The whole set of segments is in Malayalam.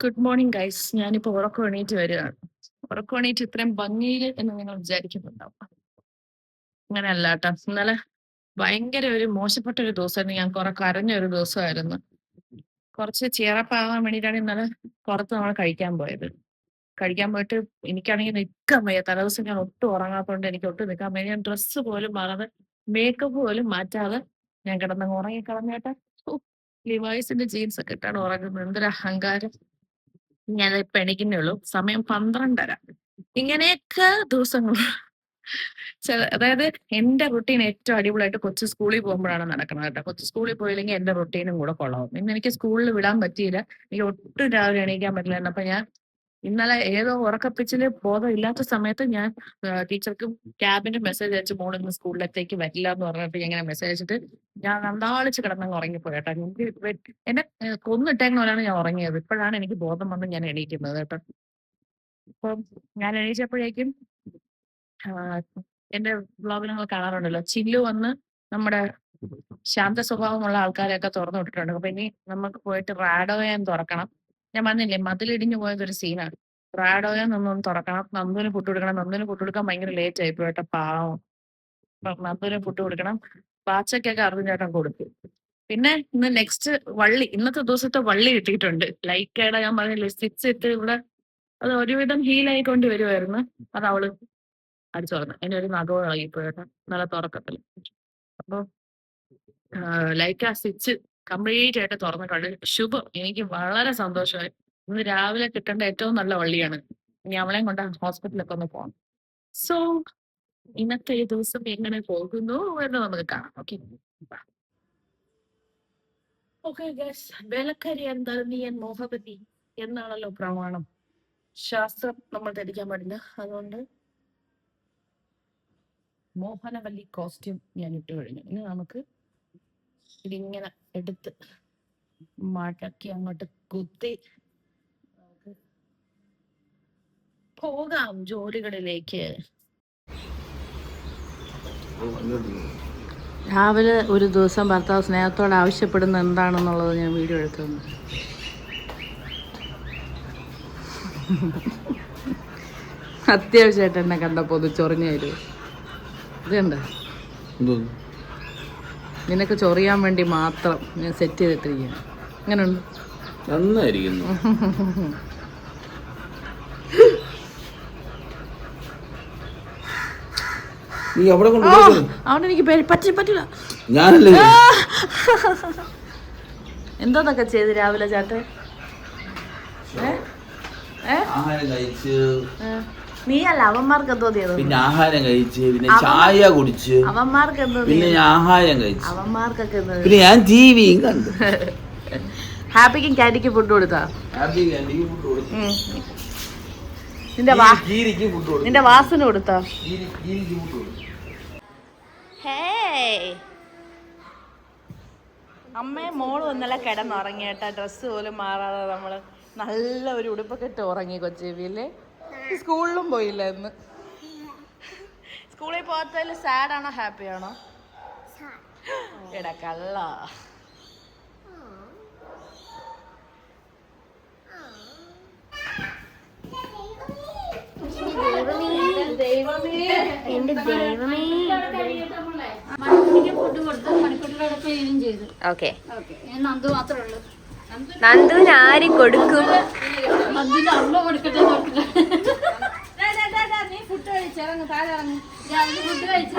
Good morning guys. ഞാനിപ്പോ ഉറക്കം എണീറ്റ് വരികയാണ്. ഉറക്കം എണീറ്റ് ഇത്രയും ഭംഗിയിൽ എന്ന് നിങ്ങൾ വിചാരിക്കുന്നുണ്ടാവും. അങ്ങനെയല്ല കേട്ടോ. ഇന്നലെ ഭയങ്കര ഒരു മോശപ്പെട്ട ഒരു ദിവസമായിരുന്നു. ഞാൻ കുറെ കരഞ്ഞ ഒരു ദിവസമായിരുന്നു. കുറച്ച് ചിയറപ്പാകാൻ വേണ്ടിയിട്ടാണ് ഇന്നലെ പുറത്ത് നമ്മൾ കഴിക്കാൻ പോയത്. കഴിക്കാൻ പോയിട്ട് എനിക്കാണെങ്കിൽ നിൽക്കാൻ വയ്യ. തലേദിവസം ഞാൻ ഒട്ടും ഉറങ്ങാത്തതുകൊണ്ട് എനിക്ക് ഒട്ടും നിൽക്കാൻ വയ്യ. ഞാൻ ഡ്രസ്സ് പോലും മാറാതെ മേക്കപ്പ് പോലും മാറ്റാതെ ഞാൻ കിടന്നങ്ങ് ഉറങ്ങിക്കളഞ്ഞേട്ടാ. ലിവൈസിന്റെ ജീൻസ് ഒക്കെ ഇട്ടാണ് ഉറങ്ങുന്നത്. എന്തൊരു അഹങ്കാരം. ഞാനിപ്പോ എണീക്കുന്നേ ഉള്ളൂ. സമയം 12:30. ഇങ്ങനെയൊക്കെ ദിവസങ്ങൾ അതായത് എന്റെ റുട്ടീൻ ഏറ്റവും അടിപൊളിയായിട്ട് കൊച്ചു സ്കൂളിൽ പോകുമ്പോഴാണ് നടക്കുന്നത് കേട്ടോ. കൊച്ചു സ്കൂളിൽ പോയില്ലെങ്കിൽ എന്റെ റുട്ടീനും കൂടെ കൊള്ളാവും. ഇന്ന് എനിക്ക് സ്കൂളിൽ വിടാൻ പറ്റിയില്ല. എനിക്ക് ഒട്ടും രാവിലെ എണീക്കാൻ പറ്റില്ലായിരുന്നു. അപ്പൊ ഞാൻ ഇന്നലെ ഏതോ ഉറക്കപ്പിച്ചില് ബോധം ഇല്ലാത്ത സമയത്ത് ഞാൻ ടീച്ചർക്ക് ക്യാബിന്റെ മെസ്സേജ് അയച്ചു, മോൾ ഇന്ന് സ്കൂളിലത്തേക്ക് വരില്ല എന്ന് പറഞ്ഞിട്ട് ഇങ്ങനെ മെസ്സേജ് അയച്ചിട്ട് ഞാൻ അന്താളിച്ച് കിടന്നങ്ങ് ഉറങ്ങിപ്പോയി കേട്ടോ. എനിക്ക് എന്നെ കൊന്നിട്ടേക്കുന്ന പോലെയാണ് ഞാൻ ഉറങ്ങിയത്. ഇപ്പോഴാണ് എനിക്ക് ബോധം വന്ന് ഞാൻ എണീക്കുന്നത് കേട്ടോ. അപ്പം ഞാൻ എണീച്ചപ്പോഴേക്കും എന്റെ വ്ളോഗ് നിങ്ങൾ കാണാറുണ്ടല്ലോ, ചില്ലു വന്ന് നമ്മുടെ ശാന്ത സ്വഭാവമുള്ള ആൾക്കാരെയൊക്കെ തുറന്നു വിട്ടിട്ടുണ്ട്. അപ്പൊ ഇനി നമുക്ക് പോയിട്ട് റാഡോയം തുറക്കണം. ഞാൻ പറഞ്ഞില്ലേ മതിലിടിഞ്ഞു പോയതൊരു സീനാണ്. റാഡോയം ഒന്നൊന്ന് തുറക്കണം. നന്ദുവിന് ഫുഡ് കൊടുക്കണം. നന്ദുവിന് ഫുഡ് കൊടുക്കാൻ ഭയങ്കര ലേറ്റ് ആയി പോയിട്ട് പാവം. അപ്പൊ നന്ദുവിന് ഫുഡ് കൊടുക്കണം. പാച്ചയ്ക്കൊക്കെ അറിഞ്ഞേട്ടൻ കൊടുക്കും. പിന്നെ ഇന്ന് നെക്സ്റ്റ് വള്ളി, ഇന്നത്തെ ദിവസത്തെ വള്ളി കിട്ടിയിട്ടുണ്ട്. ലൈക്കയുടെ ഞാൻ പറഞ്ഞില്ലേ സ്റ്റിച്ച് ഇട്ട് ഇവിടെ അത് ഒരുവിധം ഹീലായിക്കൊണ്ട് വരുമായിരുന്നു. അത് അവള് അടിച്ചു തുറന്നു. അതിന്റെ ഒരു നഖവും ഇളകിപ്പോയിട്ട് നല്ല തുറക്കത്തില്ല. അപ്പൊ ലൈക്ക് ആ സ്റ്റിച്ച് കംപ്ലീറ്റ് ആയിട്ട് തുറന്നിട്ടുണ്ട്. ശുഭം. എനിക്ക് വളരെ സന്തോഷമായി. ഇന്ന് രാവിലെ കിട്ടേണ്ട ഏറ്റവും നല്ല വള്ളിയാണ്. ഇനി അവളെയും കൊണ്ട് ഹോസ്പിറ്റലൊക്കെ ഒന്ന് പോകണം. സോ ഇന്നത്തെ ഈ ദിവസം എങ്ങനെ പോകുന്നു എന്ന് നമുക്ക് കാണാം. Okay okay guys. വേലക്കാരി എന്തായാലും നീ എൻ മോഹപതി എന്നാണല്ലോ പ്രമാണം. ശാസ്ത്രം നമ്മൾ ധരിക്കാൻ പാടില്ല. അതുകൊണ്ട് മോഹനവല്ലി കോസ്റ്റ്യൂം ഞാൻ ഇട്ട് കഴിഞ്ഞു. ഇനി നമുക്ക് ഇതിങ്ങനെ എടുത്ത് മടക്കി അങ്ങോട്ട് കുത്തി നമുക്ക് പോകാം ജോലികളിലേക്ക്. രാവിലെ ഒരു ദിവസം ഭർത്താവ് സ്നേഹത്തോടെ ആവശ്യപ്പെടുന്ന എന്താണെന്നുള്ളത് ഞാൻ വീഡിയോ എടുത്തു. അത്യാവശ്യമായിട്ട് എന്നെ കണ്ടപ്പോൾ ഒന്ന് ചൊറിഞ്ഞു തരുമോ? ഇതുണ്ട്, നിനക്ക് ചൊറിയാൻ വേണ്ടി മാത്രം ഞാൻ സെറ്റ് ചെയ്തിട്ടിരിക്കുകയാണ്. അങ്ങനെയുണ്ട്, നന്നായിരിക്കുന്നു. അവിടെ എനിക്ക് പറ്റില്ല. എന്തോന്നൊക്കെ ചെയ്ത് രാവിലെ ചാട്ടെ? ആഹാരം കഴിച്ച് നീ അല്ല, അവന്മാർക്ക് എന്തോ ചെയ്തു. പിന്നെ ആഹാരം കഴിച്ച് പിന്നെ ചായ കുടിച്ച് അവന്മാർക്ക് എന്തോ പിന്നെ ആഹാരം കഴിച്ച് അവന്മാർക്കൊക്കെ പിന്നെ ഞാൻ ടിവിയും കണ്ടു. ഹാപ്പിക്കും ക്യാൻഡിക്കും ഫുഡ് കൊടുത്താ? നിന്റെ വാസന കൊടുത്താ? അമ്മയെ മോള് ഇന്നലെ കിടന്നുറങ്ങിയേട്ടാ. ഡ്രസ്സ് പോലും മാറാതെ നമ്മള് നല്ല ഒരു ഉടുപ്പൊക്കെ ഇട്ട് ഉറങ്ങി കൊച്ചേവിയല്ലേ. സ്കൂളിലും പോയില്ല ഇന്ന്. സ്കൂളിൽ പോകാത്തതിൽ സാഡാണോ ഹാപ്പിയാണോ? എടാ കള്ള. നന്ദുവിന് ആര് കൊടുക്കും? നീ ഫുഡ് കഴിച്ചിറങ്ങ്, താഴെ ഇറങ്ങി. ഫുഡ് കഴിച്ചു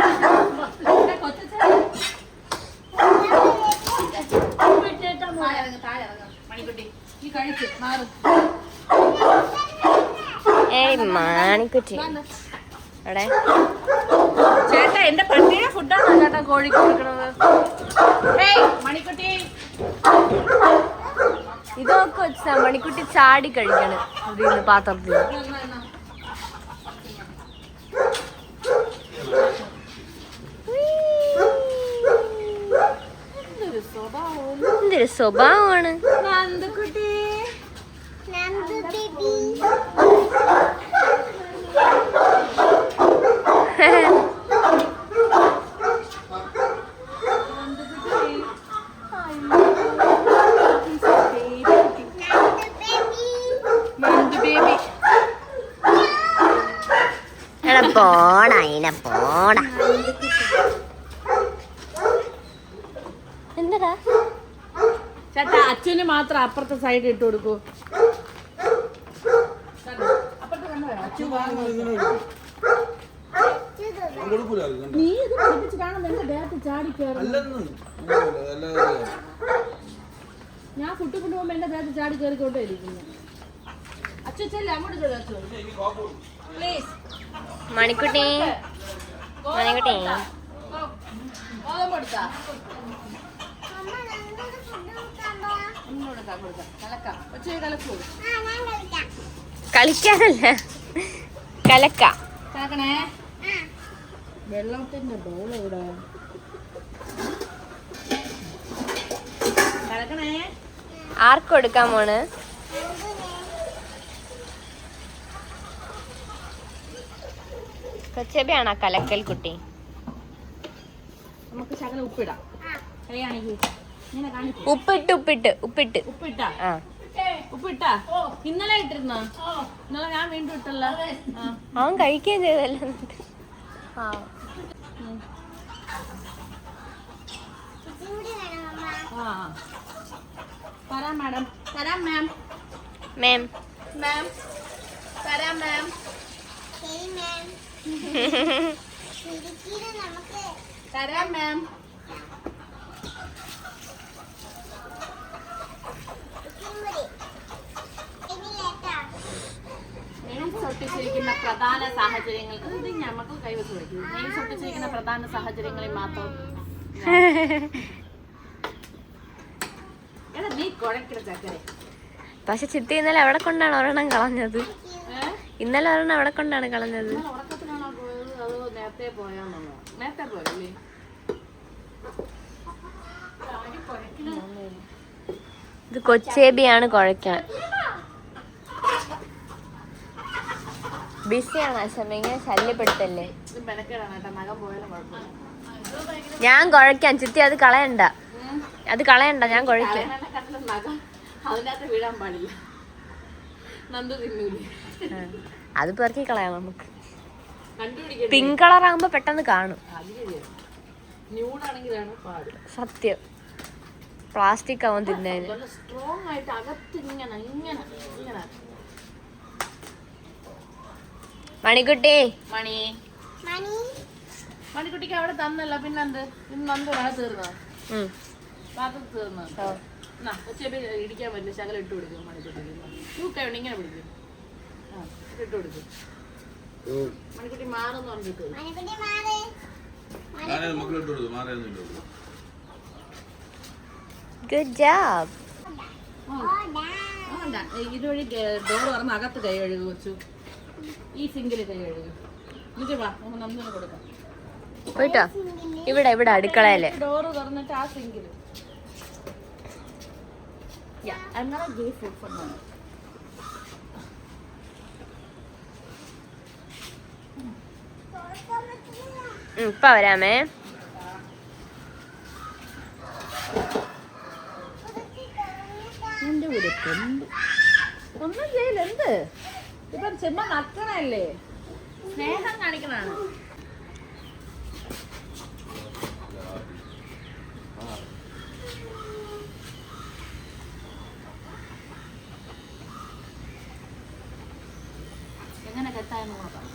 മണിക്കുട്ടി, നീ കഴിച്ചു മാറും. ഏയ് മാണിക്കുട്ടി അവിടെ ചേട്ടാ, എന്റെ പട്ടിയുടെ ഫുഡാണോ ചേട്ടാ കോഴിക്ക് കൊടുക്കണത്? ഏയ് മണിക്കുട്ടി, ഇതൊക്കെ വെച്ചാ മണിക്കുട്ടി ചാടി കഴിക്കണം ഇതിന്ന് പാത്രത്തിൽ. എന്തൊരു സ്വഭാവമാണ്. നന്ദുക്കുട്ടി, പോടാ ഇനെ പോടാ. എന്താടാ ചേട്ടാ അച്ഛന് മാത്രം അപ്പുറത്തെ സൈഡ് ഇട്ട് കൊടുക്കൂ. നീ ഇത് പഠിപ്പിച്ച് കാണുമ്പോ എന്റെ ദേഹത്ത് ചാടി കയറും. ഞാൻ കുട്ടി കൊണ്ടുപോകുമ്പോ എന്റെ ദേഹത്ത് ചാടി കയറിക്കോട്ടെ ഇരിക്കുന്നു. അച്ഛല്ലേ അങ്ങോട്ട് ചെല്ലു പ്ലീസ്. മണിക്കുട്ടി മണിക്കുട്ടി കൊടുത്താ കലക്കാം. ഒച്ച കലക്കൂ. കളിക്കാനല്ല കലക്ക. കലക്കണേ. വെള്ളത്തിന്റെ ബോൾ ഇവിടെ കലക്കണേ. ആർക്ക് കൊടുക്കാൻ പോണ്? കൊച്ചബിയാണോ കലക്കൽ കുട്ടി? നമുക്ക് ശകലം ഉപ്പിടാം. ഉപ്പിട്ട് ഉപ്പിട്ട് ഉപ്പിട്ട് ഉപ്പിട്ടാ ആ ഉപ്പിട്ടാ ഇന്നലെ ഇട്ടിരുന്നോ? ഇന്നലെ ഞാൻ വീണ്ടും ഇട്ടല്ലോ. അവൻ കഴിക്കുകയും ചെയ്തല്ലോ. തരാം മാഡം. തരാം മാം. മാം മാം തരാം മാം. തരാം മാം. നെയിംസ് ഒട്ടിച്ചിരിക്കുന്ന പ്രധാന സാഹചര്യങ്ങൾ ഇത് നമുക്ക് കൈവച്ച് കൊടുക്കും. നെയിംസ് ഒട്ടിച്ചിരിക്കുന്ന പ്രധാന സാഹചര്യങ്ങളിൽ മാത്രം എടാ നീ കുഴക്കിട ചക്കരെ. പക്ഷെ ചിത്തി ഇന്നലെ എവിടെ കൊണ്ടാണ് ഒരെണ്ണം കളഞ്ഞത്? ഇന്നലെ ഒരെണ്ണം എവിടെ കൊണ്ടാണ് കളഞ്ഞത്? ഉറക്കത്തിലാണോ പോയത് അതോ നേരത്തെ പോയാന്നോ? നേരത്തെ പോയല്ലേ? ഇത് കൊച്ചേബിയാണ് കുഴക്കാൻ. ബിസിയാണ് അച്ഛമ്മ, ഇങ്ങനെ ശല്യപ്പെടുത്തല്ലേ. ഇത് മെനക്കേടാണ് കേട്ടോ. നഖം പോയാലും കുഴപ്പമില്ല. ഞാൻ കുഴക്കാൻ. ചിത്തി അത് കളയണ്ട, അത് കളയണ്ട, ഞാൻ കുഴക്കാം. നഖം അതിനകത്ത് വീഴാൻ പാടില്ല. നന്ദു തിന്നൂലേ? അത് പെറുക്കി കളയാം നമുക്ക്. കണ്ടുപിടിക്കട്ടെ. പിങ്ക് കളർ ആകുമ്പോ പെട്ടെന്ന് കാണും. ന്യൂഡാണെങ്കിലാണ് പാട്. സത്യം. പ്ലാസ്റ്റിക് ആവും തിന്നതിന്. സ്ട്രോങ് ആയിട്ട് അകത്ത് ഇങ്ങനെ ഇങ്ങനെ ഇങ്ങനെ. മണിക്കുട്ടി മണി മണിക്കുട്ടിക്ക് അവിടെ തന്നല്ല പിന്നെന്ത്? ഇന്ന് നന്ദു മഴ തീർന്നോ? പാത്രത്തിൽ തീർന്നോ? ഉച്ചപ്പി ഇടിക്കാൻ പറ്റില്ല. ശകലം ഇട്ട് കൊടുക്കും മണിക്കുട്ടിക്ക്. തൂക്കുണ്ട് ഇങ്ങനെ പിടിക്കും. ആ ഇട്ട് കൊടുക്കും. മണിക്കുട്ടി മാറുന്നു പറഞ്ഞിട്ട് ഗുഡ് ജോബ്. ഇതുവഴി ഡോർ തുറന്ന് അകത്ത് കൈ കഴുകു വെച്ചു. ഈ സിങ്കിൽ കൈ കഴുകു. എന്നിട്ട് വാ നമുക്ക് നന്ദിന് കൊടുക്കാം. പോയിട്ടോ ഇവിടെ ഇവിടെ അടുക്കളയില് ഡോറ് തുറന്നിട്ട് ആ സിങ്കില്. ഇപ്പൊ വരാമേ. എന്റെ കൂടെ ഒന്നും ചെയ്യില്ല. എന്ത് ഇപ്പൊ ചെമ്മ നക്കണല്ലേ? സ്നേഹം കാണിക്കണാണ്. എങ്ങനെ കെട്ടായെന്ന് നോക്കാം.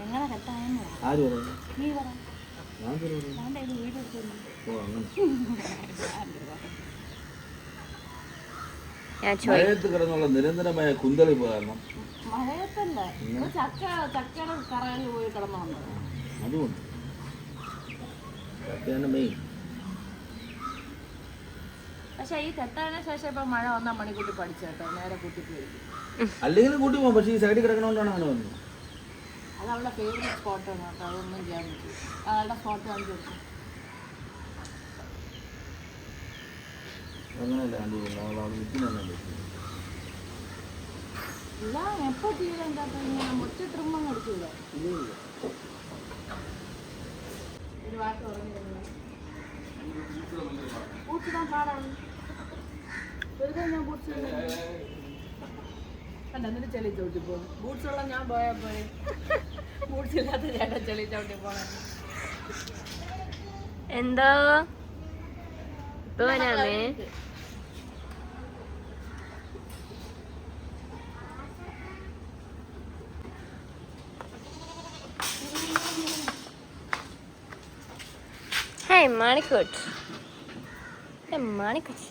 എങ്ങനെ കെട്ടായെന്ന് നീ പറ. വീട് കിടന്നുള്ള നിരന്തരമായ കുന്തളി കാരണം മഴയത്തല്ല ചക്കയുടെ കറയിൽ പോയി കിടന്നു വന്നത്. അതുകൊണ്ട് മെയിൻ. പക്ഷെ ഈ കെട്ടാനു ശേഷം ഇപ്പൊ മഴ വന്നാൽ മണിക്കൂട്ടി പഠിച്ചേട്ടോ. നേരെ കൂട്ടിപ്പോയി. അല്ലെങ്കിലും കൂട്ടി പോകും. പക്ഷേ ഈ സൈഡിൽ കിടക്കണോണ്ടാണ് അങ്ങനെ വന്നത്. അത് അവളുടെ ഫേവറേറ്റ് സ്പോട്ടാണ് കേട്ടോ. അതൊന്നും ചെയ്യാൻ പറ്റും. അവളുടെ സ്പോട്ട് കാണിച്ചു കൊടുക്കും. അങ്ങനെയല്ല കണ്ടില്ല. ഇല്ല എപ്പോ തീരെ എന്താ മുറ്റ ട്രിമ്മ അടിച്ചില്ല. ഒരു വാക്ക് പറഞ്ഞിരുന്നു പൂച്ചിടാൻ പാടാണ്. വെറുതെ ഞാൻ പൂച്ച എന്നിട്ട് ചെളി ചവിട്ടി പോകും. ബൂട്ട്സ് ഉള്ള ഞാൻ പോയാ പോയി. ബൂട്ട്സ് ഇല്ലാത്ത ചേട്ടൻ ചെളി ചവിട്ടി പോണേ. എന്തോ ഇപ്പൊ വരാമേ. Hey, Manikut. Hey, Manikut.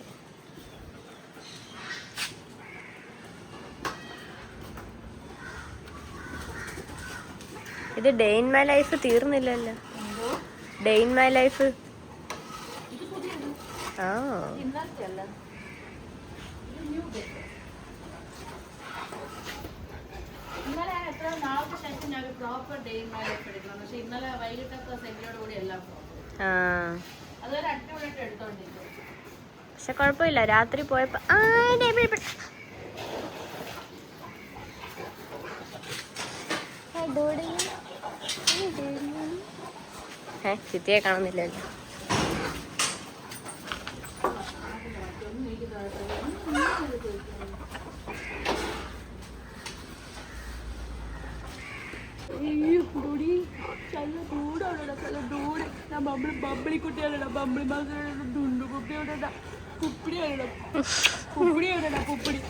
ഇത് ഡേ ഇൻ മൈ ലൈഫ് തീർന്നില്ലല്ലോ. Day in my life. ആ ഇന്നലെ എത്ര നാളത്തെ ശേഷം ഞാൻ proper day in my life എടുക്കണം. പക്ഷെ ഇന്നലെ വൈകിട്ടൊക്കെ സെന്റിയോട് കൂടി എല്ലാം ആ അതൊരു അടിപൊളിയായിട്ട് എടുത്തോണ്ടിരിക്കും. പക്ഷെ കുഴപ്പമില്ല. രാത്രി പോയപ്പോ ചിത്തിയെ കാണുന്നില്ലല്ലോ.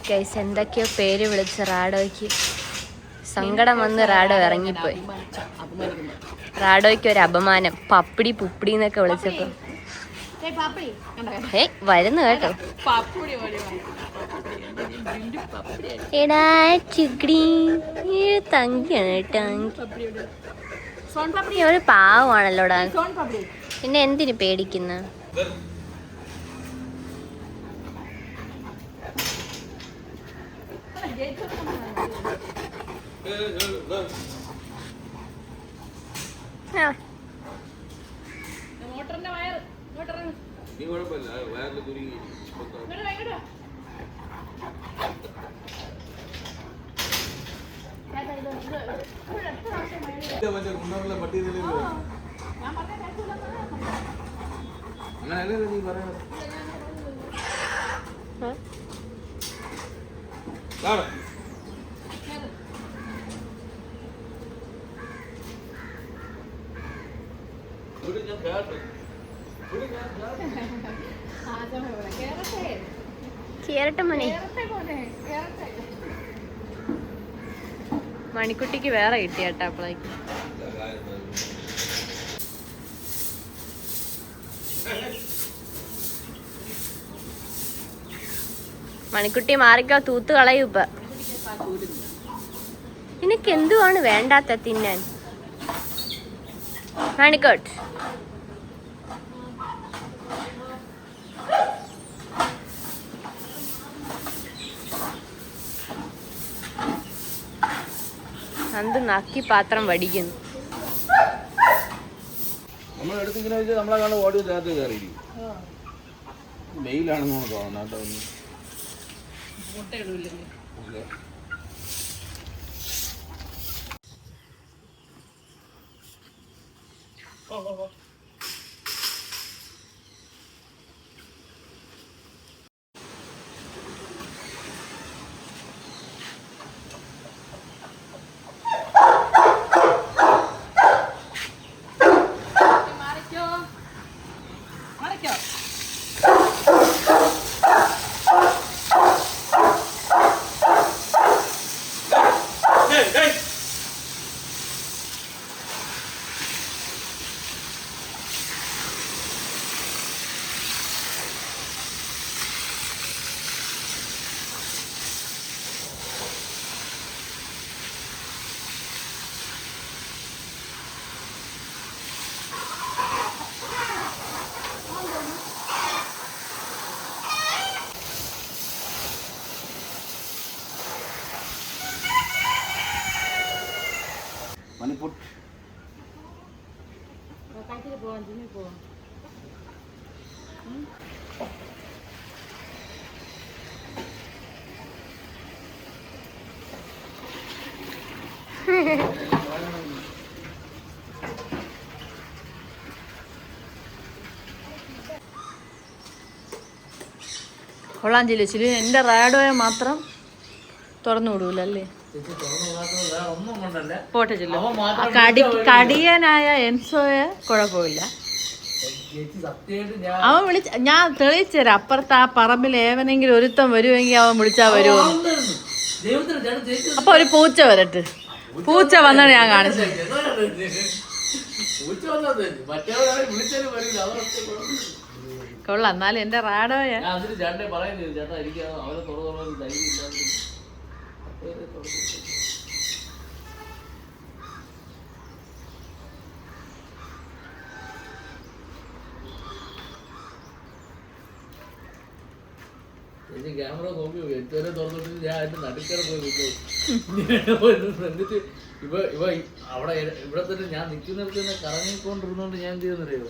ഗൈസ് എന്തൊക്കെയോ പേര് വിളിച്ച് റാഡോയ്ക്ക് സങ്കടം വന്ന് റാഡോ ഇറങ്ങിപ്പോയി. റാഡോയ്ക്ക് ഒരു അപമാനം. പപ്പിടി പുപ്പിടി എന്നൊക്കെ വിളിച്ചപ്പോ വരുന്നു കേട്ടോ. എടാ ചിഗ്രി തങ്കിയാണ് കേട്ടോ. ഒരു പാവമാണല്ലോടാ. പിന്നെ എന്തിനു പേടിക്കുന്ന? മോട്ടറിന്റെ വയർ നീ കുഴപ്പമില്ല, വയറിൽ കുരുങ്ങി മറ്റേ കുണ്ടറിലെ പട്ടിയതിൽ അങ്ങനെയല്ലേ നീ പറയണത്. കേറട്ടെ മോനെ. മണിക്കുട്ടിക്ക് വേറെ കിട്ടിയാട്ടോ അപ്പോഴേക്ക്. മണിക്കുട്ടി മാറിക്കോ, തൂത്ത് കളയും ഇപ്പൊ. നിനക്ക് എന്തുവാണ് വേണ്ടാത്ത തിന്നാൻ? മണിക്കോട്ട് അന്ത് നക്കി പാത്രം വടിക്കുന്നു. നമ്മളെടുത്തിങ്ങനെ വെച്ചാൽ നമ്മളെ കാണും ഓടി രാത്രി കയറിയിരിക്കും. വെയിലാണെന്ന് തോന്നുന്നു കേട്ടോ. മണിപ്പൂർ പോവാൻ ജിമ്മിൽ പോവാം. കൊള്ളാൻ ചില്ലു. എൻ്റെ റാഡോയെ മാത്രം തുറന്നു വിടൂലല്ലേ? ചേച്ചി തുറന്നു പോകാത്തത് വേറെ ഒന്നും കൊണ്ടല്ല. പോട്ടെ ചെല്ലു. അവൻ ആ മാത്രം കടിയനായ എൻസോയെ കുഴപ്പമില്ല. ചേച്ചി സത്യമായിട്ട് ഞാൻ അവൻ ഞാൻ തെളിയിച്ചുതരാം. അപ്പുറത്ത് ആ പറമ്പിൽ ഏവനെങ്കിലും ഒരുത്തം വരുമെങ്കിൽ അവൻ വിളിച്ചാ വരുമോ? ദൈവത്തിന് ചേട്ടൻ ചേച്ചി അപ്പൊ ഒരു പൂച്ച വരട്ടെ. പൂച്ച വന്നാണ് ഞാൻ കാണിച്ചത്. പൂച്ച വന്നത് മറ്റേവരാണ് വിളിച്ചാലും വരില്ല. അവരൊക്കെ കൊള്ളാം. എന്നാലും എന്റെ റാഡോയ ഞാൻ അതിന് ചേട്ടനെ പറയുന്നില്ല. ചേട്ടാ എനിക്ക് അവരെ തുറന്നു ധൈര്യം ഇല്ലാതെ ക്യാമറ നോക്കി എത്തുവരെ തുറന്നിട്ട് ഞാൻ അതിന്റെ നടുക്കര പോയി നിൽക്കും. എന്നിട്ട് ഇവ അവിടെ ഇവിടെ തന്നെ ഞാൻ നിൽക്കുന്നിടത്ത് തന്നെ കറങ്ങിക്കൊണ്ടിരുന്നോണ്ട് ഞാൻ എന്ത് ചെയ്യുന്നറിയോ,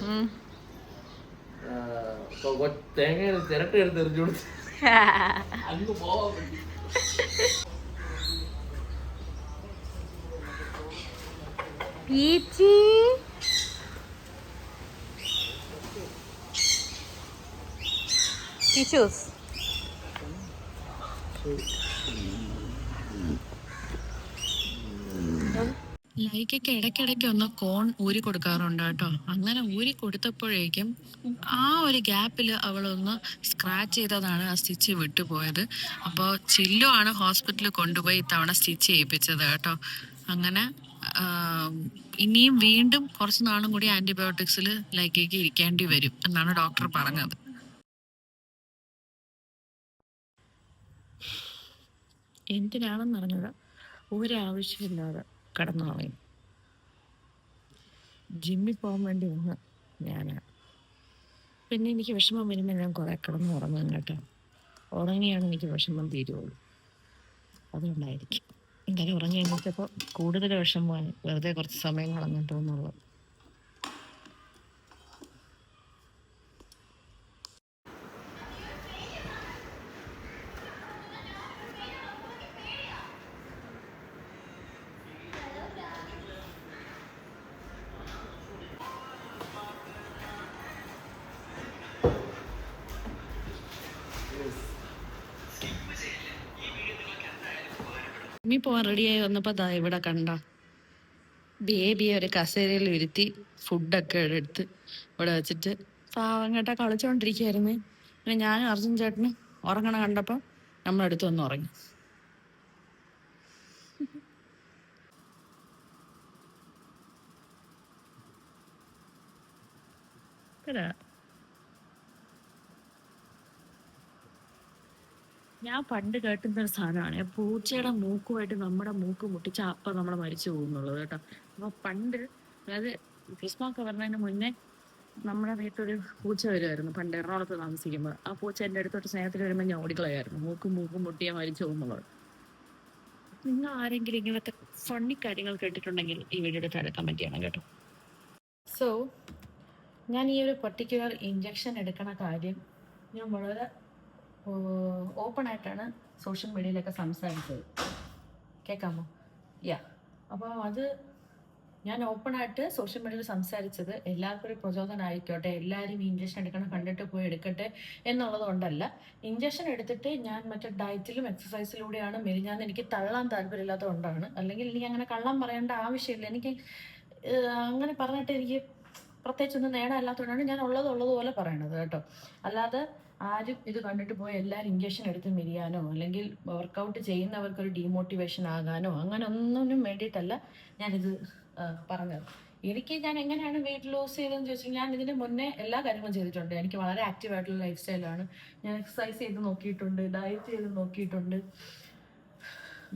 തേങ്ങ ചിരട്ട എടുത്ത് എറിഞ്ഞു കൊടുത്ത് അങ്ങ് പോവാൻ വേണ്ടി. ലൈക്കൊക്കെ ഇടയ്ക്കിടയ്ക്ക് ഒന്ന് കോൺ ഊരി കൊടുക്കാറുണ്ട് കേട്ടോ. അങ്ങനെ ഊരി കൊടുത്തപ്പോഴേക്കും ആ ഒരു ഗ്യാപ്പിൽ അവളൊന്ന് സ്ക്രാച്ച് ചെയ്തതാണ് ആ സ്റ്റിച്ച് വിട്ടുപോയത്. അപ്പോൾ ചില്ലു ആണ് ഹോസ്പിറ്റലിൽ കൊണ്ടുപോയി ഇത്തവണ സ്റ്റിച്ച് ചെയ്യിപ്പിച്ചത് കേട്ടോ. അങ്ങനെ ഇനിയും വീണ്ടും കുറച്ച് നാളും കൂടി ആന്റിബയോട്ടിക്സിൽ ലൈക്കേക്ക് ഇരിക്കേണ്ടി വരും എന്നാണ് ഡോക്ടർ പറഞ്ഞത്. എന്തിനാണെന്ന് അറിഞ്ഞൂടാ, ഒരാവശ്യമില്ലാതെ കിടന്നുറങ്ങി. ജിമ്മിൽ പോകാൻ വേണ്ടി വന്ന് ഞാനാണ്. പിന്നെ എനിക്ക് വിഷമം വരുമ്പോൾ ഞാൻ കുറേ കിടന്നുറങ്ങും കേട്ടോ. ഉറങ്ങിയാണ് എനിക്ക് വിഷമം തീരുള്ളൂ. അതുകൊണ്ടായിരിക്കും ഇങ്ങനെ ഉറങ്ങി എണീറ്റപ്പോൾ കൂടുതൽ വിഷമമായി. വെറുതെ കുറച്ച് സമയം കളഞ്ഞിട്ടോ എന്നുള്ളത്. ജിമ്മി പോവാൻ റെഡിയായി വന്നപ്പോൾ ദാ ഇവിടെ കണ്ട ബേബിയെ ഒരു കസേരയിൽ ഇരുത്തി ഫുഡൊക്കെ എടുത്ത് ഇവിടെ വെച്ചിട്ട് പാവം കേട്ടാ കളിച്ചോണ്ടിരിക്കുകയായിരുന്നു. പിന്നെ ഞാനും അർജുൻ ചേട്ടനും ഉറങ്ങണ കണ്ടപ്പോൾ നമ്മളടുത്ത് വന്ന് ഉറങ്ങി. ഞാൻ പണ്ട് കേട്ടുന്ന ഒരു സാധനമാണ് പൂച്ചയുടെ മൂക്കുമായിട്ട് നമ്മുടെ മൂക്ക് മുട്ടിച്ച അപ്പം നമ്മൾ മരിച്ചു പോകുന്നുള്ളത് കേട്ടോ. അപ്പൊ പണ്ട്, അതായത് ക്രിസ്മസ് വരുന്നതിന് മുന്നേ നമ്മുടെ വീട്ടിലൊരു പൂച്ച വരുമായിരുന്നു പണ്ട് എറണാകുളത്ത് താമസിക്കുമ്പോൾ. ആ പൂച്ച എൻ്റെ അടുത്തോട്ട് സ്നേഹത്തിൽ വരുമ്പോൾ ഞാൻ ഓടിക്കളയായിരുന്നു. മൂക്കും മുട്ടിയാൽ മരിച്ചു പോകുന്നുള്ളത്. നിങ്ങൾ ആരെങ്കിലും ഇങ്ങനത്തെ ഫണ്ണി കാര്യങ്ങൾ കേട്ടിട്ടുണ്ടെങ്കിൽ ഈ വീഡിയോയുടെ താഴെ കമന്റ് ചെയ്യണം കേട്ടോ. സോ ഞാൻ ഈ ഒരു പർട്ടിക്കുലർ ഇഞ്ചക്ഷൻ എടുക്കണ കാര്യം ഞാൻ വളരെ ഓപ്പൺ ആയിട്ടാണ് സോഷ്യൽ മീഡിയയിലൊക്കെ സംസാരിച്ചത്. കേൾക്കാമോ? യാ. അപ്പോൾ അത് ഞാൻ ഓപ്പണായിട്ട് സോഷ്യൽ മീഡിയയിൽ സംസാരിച്ചത് എല്ലാവർക്കും ഒരു പ്രചോദനം ആയിക്കോട്ടെ, എല്ലാവരും ഈ ഇഞ്ചക്ഷൻ എടുക്കണം, കണ്ടിട്ട് പോയി എടുക്കട്ടെ എന്നുള്ളത് കൊണ്ടല്ല. ഇഞ്ചക്ഷൻ എടുത്തിട്ട് ഞാൻ മറ്റേ ഡയറ്റിലും എക്സസൈസിലൂടെയാണ് മെലിഞ്ഞാന്ന് എനിക്ക് തള്ളാൻ താല്പര്യമില്ലാത്തത് കൊണ്ടാണ്. അല്ലെങ്കിൽ എനിക്ക് അങ്ങനെ കള്ളം പറയേണ്ട ആവശ്യമില്ല. എനിക്ക് അങ്ങനെ പറഞ്ഞിട്ട് എനിക്ക് പ്രത്യേകിച്ചൊന്നും നേടാനില്ലാത്തതുകൊണ്ടാണ് ഞാൻ ഉള്ളതുപോലെ പറയണത് കേട്ടോ. അല്ലാതെ ആരും ഇത് കണ്ടിട്ട് പോയി എല്ലാവരും ഇഞ്ചക്ഷൻ എടുത്ത് മെരിയാനോ അല്ലെങ്കിൽ വർക്കൗട്ട് ചെയ്യുന്നവർക്കൊരു ഡീമോട്ടിവേഷൻ ആകാനോ അങ്ങനെ ഒന്നിനും വേണ്ടിയിട്ടല്ല ഞാനിത് പറഞ്ഞത്. ഞാൻ എങ്ങനെയാണ് വെയിറ്റ് ലോസ് ചെയ്തതെന്ന് ചോദിച്ചാൽ ഞാൻ ഇതിന് മുന്നേ എല്ലാ കാര്യങ്ങളും ചെയ്തിട്ടുണ്ട്. എനിക്ക് വളരെ ആക്റ്റീവായിട്ടുള്ള ലൈഫ് സ്റ്റൈലാണ്. ഞാൻ എക്സസൈസ് ചെയ്ത് നോക്കിയിട്ടുണ്ട്, ഡയറ്റ് ചെയ്ത്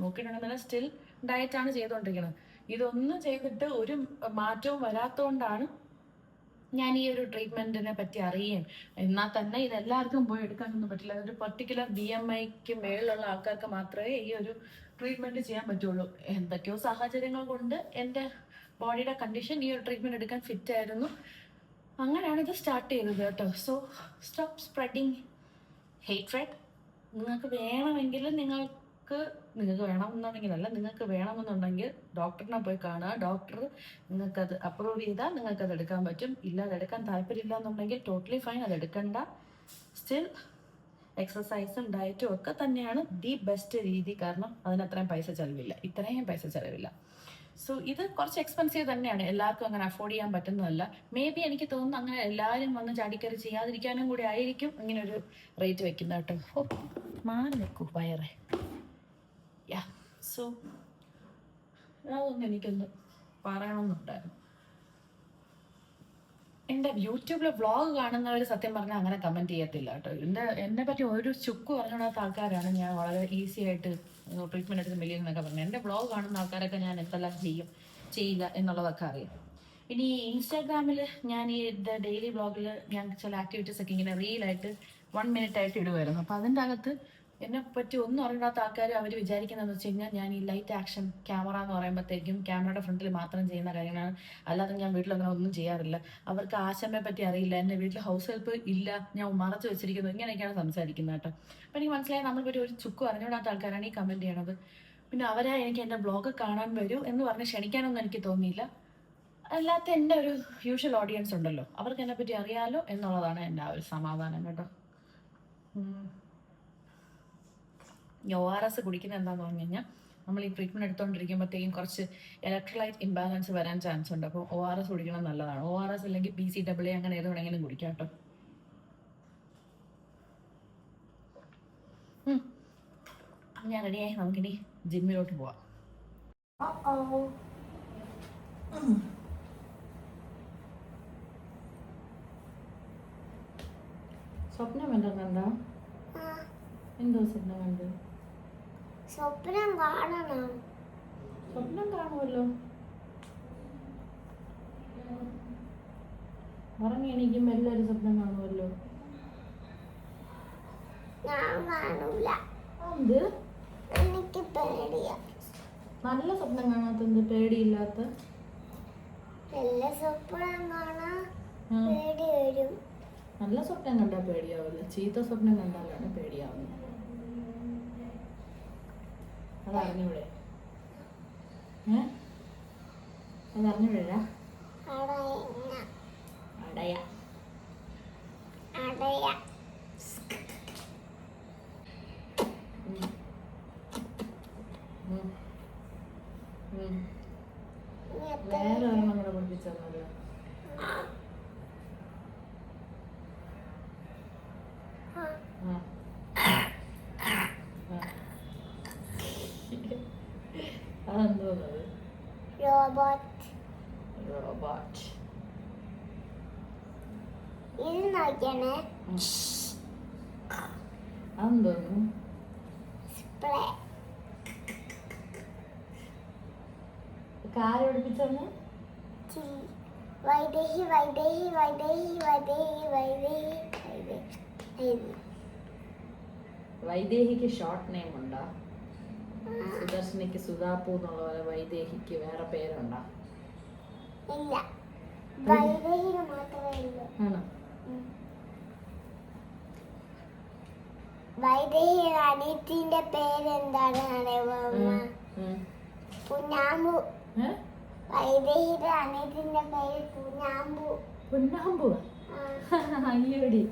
നോക്കിയിട്ടുണ്ടെന്നല്ല സ്റ്റിൽ ഡയറ്റാണ് ചെയ്തുകൊണ്ടിരിക്കുന്നത്. ഇതൊന്നും ചെയ്തിട്ട് ഒരു മാറ്റവും വരാത്തതുകൊണ്ടാണ് ഞാൻ ഈ ഒരു ട്രീറ്റ്മെന്റിനെ പറ്റി അറിയുകയും. എന്നാൽ തന്നെ ഇതെല്ലാവർക്കും പോയി എടുക്കാനൊന്നും പറ്റില്ല. ഒരു പർട്ടിക്കുലർ BMIക്ക് മേളിലുള്ള ആൾക്കാർക്ക് മാത്രമേ ഈ ഒരു ട്രീറ്റ്മെന്റ് ചെയ്യാൻ പറ്റുള്ളൂ. എന്തൊക്കെയോ സാഹചര്യങ്ങൾ കൊണ്ട് എൻ്റെ ബോഡിയുടെ കണ്ടീഷൻ ഈ ഒരു ട്രീറ്റ്മെന്റ് എടുക്കാൻ ഫിറ്റ് ആയിരുന്നു. അങ്ങനെയാണ് ഇത് സ്റ്റാർട്ട് ചെയ്തത് കേട്ടോ. So stop spreading hatred. നിങ്ങൾക്ക് വേണമെങ്കിൽ നിങ്ങൾക്ക് വേണമെന്നുണ്ടെങ്കിൽ ഡോക്ടറിനെ പോയി കാണുക. ഡോക്ടർ നിങ്ങൾക്കത് അപ്രൂവ് ചെയ്താൽ നിങ്ങൾക്കത് എടുക്കാൻ പറ്റും. ഇല്ലാതെ എടുക്കാൻ താല്പര്യമില്ല എന്നുണ്ടെങ്കിൽ ടോട്ടലി ഫൈൻ, അത് എടുക്കണ്ട. സ്റ്റിൽ എക്സസൈസും ഡയറ്റും ഒക്കെ തന്നെയാണ് ദി ബെസ്റ്റ് രീതി. കാരണം അതിനത്രയും പൈസ ചിലവില്ല, ഇത്രയും പൈസ ചിലവില്ല. സോ ഇത് കുറച്ച് എക്സ്പെൻസീവ് തന്നെയാണ്, എല്ലാവർക്കും അങ്ങനെ അഫോർഡ് ചെയ്യാൻ പറ്റുന്നതല്ല. മേ ബി എനിക്ക് തോന്നുന്നു അങ്ങനെ എല്ലാവരും വന്ന് ചാടിക്കറി ചെയ്യാതിരിക്കാനും കൂടി ആയിരിക്കും ഇങ്ങനെ ഒരു റേറ്റ് വെക്കുന്നത് കേട്ടോ. ഓ മാറി നിൽക്കൂ വയറെ. യാ സോ അതൊന്നും എനിക്കൊന്ന് പറയണമെന്നുണ്ടായിരുന്നു. എൻ്റെ യൂട്യൂബിൽ വ്ളോഗ് കാണുന്നവർ സത്യം പറഞ്ഞാൽ അങ്ങനെ കമൻറ്റ് ചെയ്യത്തില്ല കേട്ടോ. എന്നെ പറ്റി ഒരു ചുക്ക് പറഞ്ഞിടാത്ത ആൾക്കാരാണ് ഞാൻ വളരെ ഈസി ആയിട്ട് ട്രീറ്റ്മെൻറ്റ് എടുത്ത് മില്ലിയൻ എന്നൊക്കെ പറഞ്ഞു. എൻ്റെ വ്ളോഗ് കാണുന്ന ആൾക്കാരൊക്കെ ഞാൻ എന്തെല്ലാം ചെയ്യില്ല എന്നുള്ളതൊക്കെ അറിയാം. ഇനി ഇൻസ്റ്റാഗ്രാമിൽ ഞാൻ ഈ ഡെയിലി വ്ളോഗിൽ ഞാൻ ചില ആക്ടിവിറ്റീസ് ഒക്കെ ഇങ്ങനെ റീലായിട്ട് 1 minute ആയിട്ട് ഇടുമായിരുന്നു. അപ്പോൾ അതിൻ്റെ അകത്ത് എന്നെ പറ്റി ഒന്നും അറിയാത്ത ആൾക്കാർ അവർ വിചാരിക്കുന്നതെന്ന് വെച്ച് കഴിഞ്ഞാൽ ഞാൻ ഈ ലൈറ്റ് ആക്ഷൻ ക്യാമറ എന്ന് പറയുമ്പോഴത്തേക്കും ക്യാമറയുടെ ഫ്രണ്ടിൽ മാത്രം ചെയ്യുന്ന കാര്യങ്ങളാണ്, അല്ലാതെ ഞാൻ വീട്ടിലങ്ങനെ ഒന്നും ചെയ്യാറില്ല. അവർക്ക് ആശമ്മയെ പറ്റി അറിയില്ല, എൻ്റെ വീട്ടിൽ ഹൗസ് ഹെൽപ്പ് ഇല്ല, ഞാൻ മറച്ചു വെച്ചിരിക്കുന്നു, ഇങ്ങനെയൊക്കെയാണ് സംസാരിക്കുന്നത് കേട്ടോ. അപ്പോൾ എനിക്ക് മനസ്സിലായി നമ്മളെ പറ്റി ഒരു ചുക്കും അറിഞ്ഞുകൂടാത്ത ആൾക്കാരാണ് ഈ കമൻറ്റ് ചെയ്യണത്. പിന്നെ അവരെ എനിക്ക് എൻ്റെ ബ്ലോഗ് കാണാൻ വരൂ എന്ന് പറഞ്ഞ് ക്ഷണിക്കാനൊന്നും എനിക്ക് തോന്നിയില്ല. അല്ലാത്ത എൻ്റെ ഒരു യൂഷ്വൽ ഓഡിയൻസ് ഉണ്ടല്ലോ, അവർക്ക് എന്നെ പറ്റി അറിയാലോ എന്നുള്ളതാണ് എൻ്റെ ആ ഒരു സമാധാനം കേട്ടോ. ORS കുടിക്കുന്നത് എന്താണെന്ന് പറഞ്ഞു കഴിഞ്ഞാൽ നമ്മൾ ഈ ട്രീറ്റ്മെൻറ്റ് എടുത്തുകൊണ്ടിരിക്കുമ്പോഴത്തേക്കും കുറച്ച് ഇലക്ട്രോലൈറ്റ് ഇംബാലൻസ് വരാൻ ചാൻസ് ഉണ്ട്. അപ്പോൾ ORS കുടിക്കണം നല്ലതാണ്. ORS അല്ലെങ്കിൽ BCAA അങ്ങനെ ഏത് വേണമെങ്കിലും കുടിക്കാം കേട്ടോ. ഞാൻ റെഡിയായി, നമുക്കിനി ജിമ്മിലോട്ട് പോവാം. സ്വപ്നം എന്താ? എന്തോ സ്വപ്നം കണ്ട്? സ്വപ്നം കാണണം. സ്വപ്നം കാണുമല്ലോ. ഉറങ്ങി എണീക്കുമ്പോൾ എല്ലാവരും സ്വപ്നം കാണുമല്ലോ. ഞാൻ കാണൂല. എന്ത്? എനിക്ക് പേടിയാ. നല്ല സ്വപ്നം കാണാത്ത പേടിയില്ലാത്ത? നല്ല സ്വപ്നം കാണാൻ പേടി വരും. നല്ല സ്വപ്നം കണ്ടാൽ പേടിയാവില്ല, ചീത്ത സ്വപ്നം കണ്ടാലാണ് പേടിയാവുന്നത്. അതറിഞ്ഞൂടെ? അതറിഞ്ഞൂടാ? അടയ അടയ വേറെ ഒരെണ്ണം കൂടെ പഠിപ്പിച്ചല്ലോ. അതെന്തോന്നത്? റോബോട്ട്. ഇത് നോക്കണേ. അതെന്തോന്നു? സ്പ്രേ. കാര് പഠിപ്പിച്ചെന്ന്? വൈദേഹി വൈദേഹി വൈദേഹി വൈദേഹി വൈദേഹി വൈദേഹി. വൈദേഹിക്ക് ഷോർട്ട് നെയിം ഉണ്ടോ? സുദർശനിക്ക് സുധാപ്പു എന്നുള്ള പോലെ വൈദേഹിക്ക് വേറെ പേരുണ്ടോ? ഇല്ല, വൈദേഹി മാത്രമേ ഉള്ളൂ. ആണോ? വൈദേഹി അനിയത്തിന്റെ പേരെന്താണ് അറിയാമോ? പുന്നാമ്പു. വൈദേഹിയുടെ അനിയത്തിന്റെ പേര് പുന്നാമ്പു. പുന്നാമ്പു? അയ്യോടി,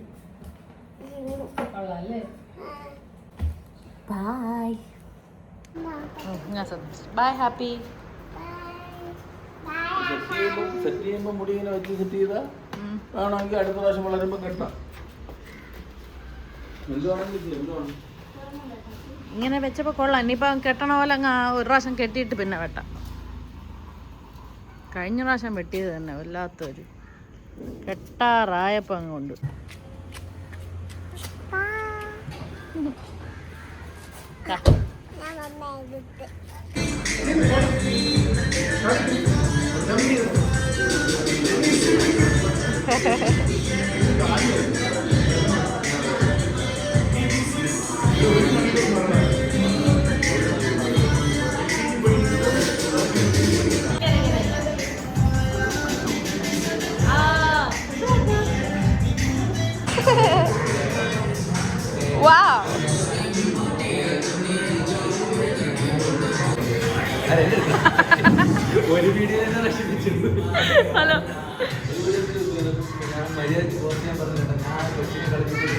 കൊള്ളാല്ലേ. ബൈ. By happy. സെറ്റ് ചെയ്യുമ്പോൾ മുടി ഇങ്ങനെ വെച്ച് സെറ്റ് ചെയ്താൽ വേണമെങ്കിൽ അടുത്ത പ്രാവശ്യം വളരുമ്പോൾ കെട്ടാം. ഇങ്ങനെ വെച്ചപ്പോൾ കൊള്ളാം. ഇനിയിപ്പം കെട്ടണ പോലെ അങ്ങ് ഒരു പ്രാവശ്യം കെട്ടിയിട്ട് പിന്നെ വെട്ടാം. കഴിഞ്ഞ പ്രാവശ്യം വെട്ടിയത് തന്നെ വല്ലാത്തൊരു കെട്ടാറായപ്പോൾ അങ്ങ് കൊണ്ട്. Wow. ഒരു വീഡിയോ തന്നെ നശിപ്പിച്ചിരുന്നു. ഹലോ. മര്യാദയ്ക്ക് പോസ്റ്റ് ചെയ്യാൻ പറഞ്ഞില്ല. ഞാൻ കൊച്ചിനെ കളിപ്പിച്ചിട്ട്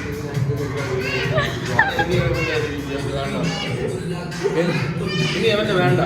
ഇനി അവന്റെ വേണ്ട.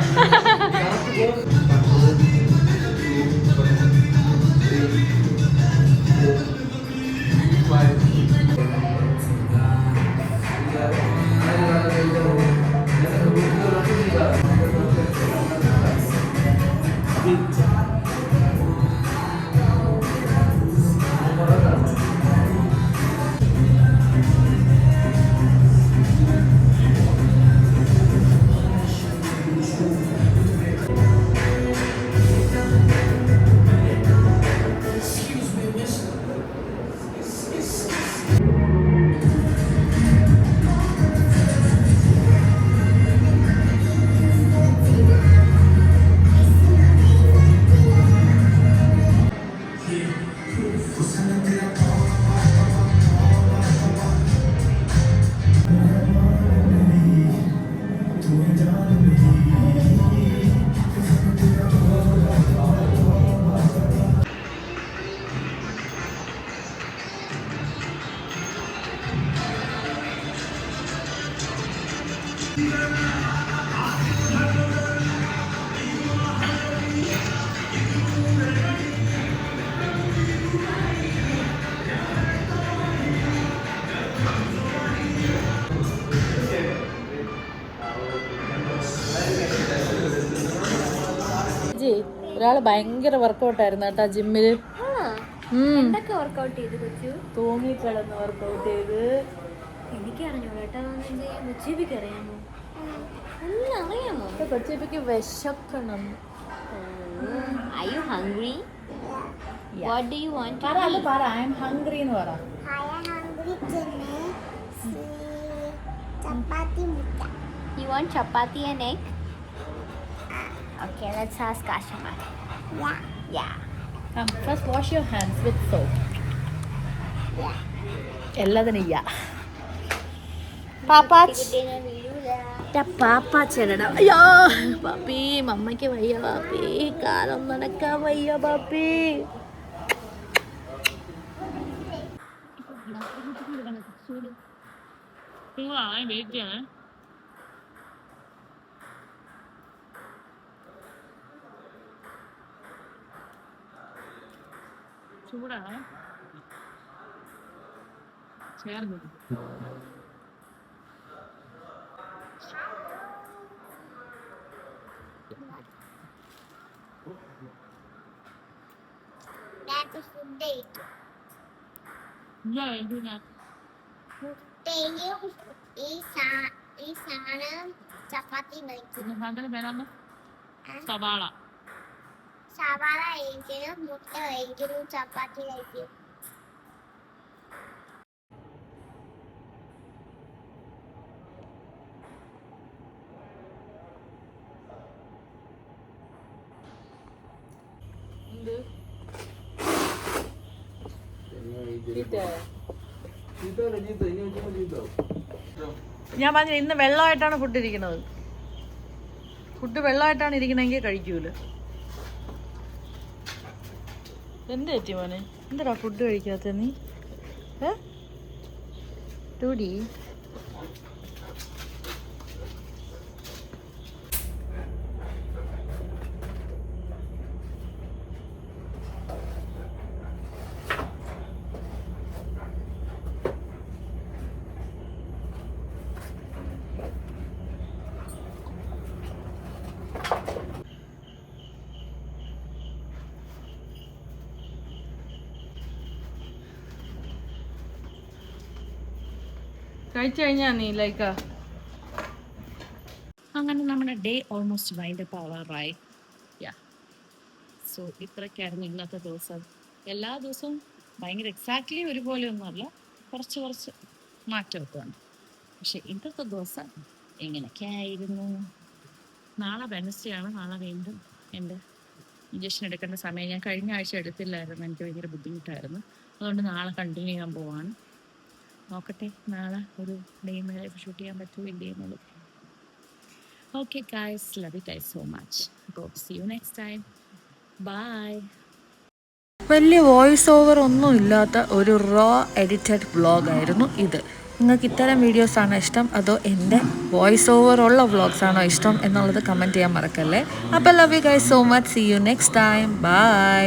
ഒരാള് ഭയങ്കര വർക്കൗട്ടായിരുന്നു കേട്ടോ ജിമ്മില്. എന്തൊക്കെ വർക്കൗട്ട് ചെയ്ത് കൊച്ചു? തൂങ്ങിക്കിടന്ന് വർക്കൗട്ട് ചെയ്ത്. എനിക്ക് അറിഞ്ഞോളാട്ടോ, കൊച്ചിപ്പിക്ക് അറിയാമോ? എല്ലാം അറിയാമോ? കൊച്ചിപ്പിക്ക് വിശക്കണം. Are you hungry? What do you want to പറ അത് eat? പറ, ഐ എം ഹംഗ്രി എന്ന് പറ. ചപ്പാത്തി മുട്ട. You want chapati and egg? Okay, let's ask Ashima. Yeah. Yeah. First wash your hands with soap. എല്ലാത്തിനും ഇയ്യ. പാപ്പ ചെല്ലട. അയ്യോ പാപ്പി, മമ്മയ്ക്ക് വയ്യ പാപ്പി, കാലം നടക്കാൻ വയ്യ പാപ്പി. ചൂടാ ചേർന്നു. മുട്ടയും ഈ സാധനം ചപ്പാത്തി കഴിക്കും. സവാള സവാള കഴിക്കണം, മുട്ട കഴിക്കണം, ചപ്പാത്തി കഴിക്കും. ഞാൻ പറഞ്ഞു ഇന്ന് വെള്ളമായിട്ടാണ് ഫുഡ് ഇരിക്കുന്നത്. ഫുഡ് വെള്ളമായിട്ടാണ് ഇരിക്കണമെങ്കിൽ കഴിക്കൂല. എന്ത് പറ്റി മോനെ? എന്താടാ ഫുഡ് കഴിക്കാത്ത നീ? ടൂടി കഴിച്ചു കഴിഞ്ഞാ നീ ലൈക്ക. അങ്ങനെ നമ്മുടെ ഡേ ഓൾമോസ്റ്റ് വൈൻഡപ്പ് ആവാറായി. സോ ഇത്രയ്ക്കായിരുന്നു ഇന്നത്തെ ദിവസം. എല്ലാ ദിവസവും ഭയങ്കര എക്സാക്ട്ലി ഒരുപോലെ ഒന്നുമല്ല, കുറച്ച് മാറ്റമൊക്കെ ഉണ്ട്. പക്ഷെ ഇന്നത്തെ ദിവസം എങ്ങനെയൊക്കെ ആയിരുന്നു. നാളെ വെനസ്ഡേ ആണ്. നാളെ വീണ്ടും എൻ്റെ ഇഞ്ചക്ഷൻ എടുക്കേണ്ട സമയം. ഞാൻ കഴിഞ്ഞ ആഴ്ച എടുത്തില്ലായിരുന്നു, എനിക്ക് ഭയങ്കര ബുദ്ധിമുട്ടായിരുന്നു. അതുകൊണ്ട് നാളെ കണ്ടിന്യൂ ചെയ്യാൻ പോവാണ്. നോക്കട്ടെ നാളെ ഒരു ഡേ മേലെ ഷൂട്ട് ചെയ്യാൻ പറ്റുമോ ഇല്ലേ എന്നുള്ളത്. Okay guys, love you guys so much. Go see you next time. Bye. വലിയ വോയിസ് ഓവർ ഒന്നും ഇല്ലാത്ത ഒരു റോ എഡിറ്റഡ് വ്ളോഗായിരുന്നു ഇത്. നിങ്ങൾക്ക് ഇത്തരം വീഡിയോസാണോ ഇഷ്ടം അതോ എൻ്റെ വോയിസ് ഓവർ ഉള്ള വ്ളോഗ്സാണോ ഇഷ്ടം എന്നുള്ളത് കമൻറ്റ് ചെയ്യാൻ മറക്കല്ലേ. അപ്പോൾ love you guys so much. See you next time. By.